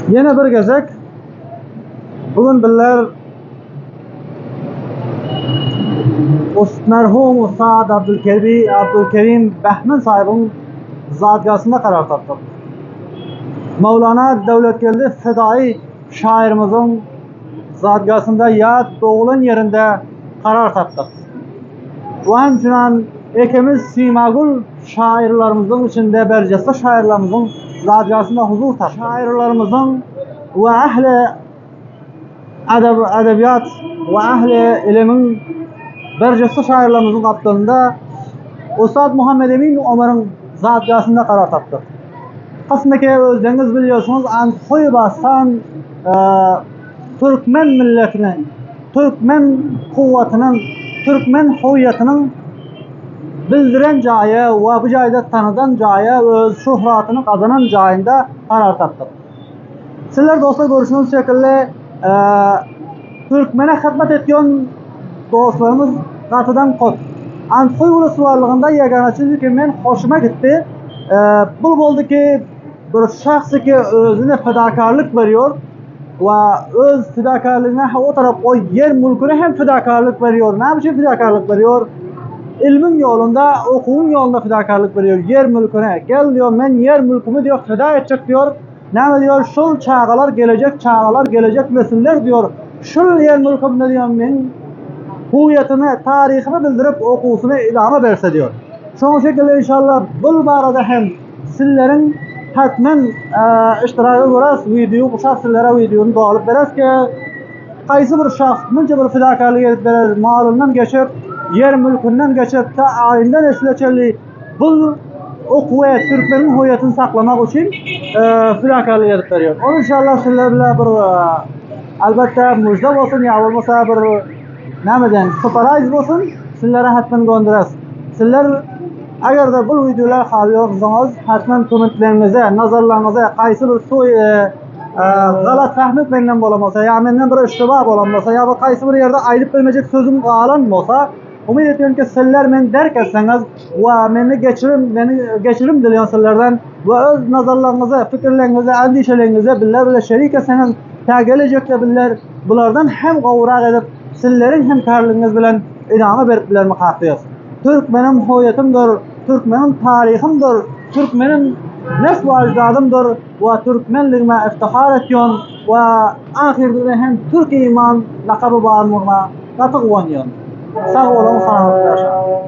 Yine bir gezek. Bugün bizler merhum Ustad Abdülkerim Behmen sahibinin zadgasında karar taptık. Mevlana Devletgeldi fedai şairimizin zadgasında ya doğulan yerinde karar taptık. Bu hemçinin ikimiz Simagul şairlerimizin içinde berceste şairlerimizin zadgasında huzur taptık. Şairlerimizin ve ehli edebiyat ve ehli ilimin berceste şairlerimizin kaptığında Ustad Muhammed Emin Ömer'in zadgasında karar taptık. Aslında ki özleriniz biliyorsunuz Antoy Bastan Türkmen milletinin, Türkmen kuvvetinin, Türkmen huviyetinin bildiren cayı ve bu cayda tanıdan cayı öz şöhratını kazanan cayında karar taptık. Sizler dostlar görüşünüz şekilde Türkmen'e hizmet etken dostlarımız katıdan kod. Antoy uluslarlığında yeganachılık ki men hoşuma gitti. Bu oldu ki bir şahsı ki özüne fedakarlık veriyor ve öz fedakarlığına o taraf o yer mülküne hem fedakarlık veriyor. Ne biçim fedakarlık veriyor? İlmin yolunda, okuyun yolunda fedakarlık veriyor. Yer mülküne. Gel diyor ben yer mülkümü diyor feda edecek diyor. Ne diyor? Şul çağlar gelecek nesiller diyor. Şul yer mülkümde diyor ben huviyetini, tarihini bildirip okusunu idame verse diyor. Şu şekilde inşallah bu barada hem sizlerin hatmen iştirakı görəs, video bu sizlere videonu doğalıp verəs ki qaysı bir şahs bunca bir fedakarlık edip verir, malından geçip, yer mülkünden geçip ta ayinden esleçeli bu o kuvvet, Türklerin huviyetini saklamak için fedakarlık edip veriyor. Onu inşallah sizlerle bir albatta müjde olsun ya olmasa bir nameden surprise olsun sizlere hatmen gönderəs. Sizler eğer de bu videolar halıyorsanız hatmen komentlerinize, nazarlarınıza qaysı bir galat fahmi etmekten bolamasa, ya menden bir iştibah bolamasa, ya qaysı bir yerde aylıp vermeyecek sözüm qalanmasa, umid ediyorum ki sizler men derk etseniz ve beni geçirim dileyen sizlerden ve öz nazarlarınıza, fikirlerinize, endişelerinize bile şerik etseniz ta gelecekte biller bulardan hem qavuraq edip sizlerin hem karlığınız bilen idame verip bilermi haftayız. Türkmenim huviyetimdir, Türkmenim tarihimdir, Türkmenim nesl ve ecdadımdır ve Türkmenliğime iftihar ediyorum ve ahirde hem Türk iman lakabı bağırmağına katık oynuyorum. Sağ olun, sağlıklı yaşayın.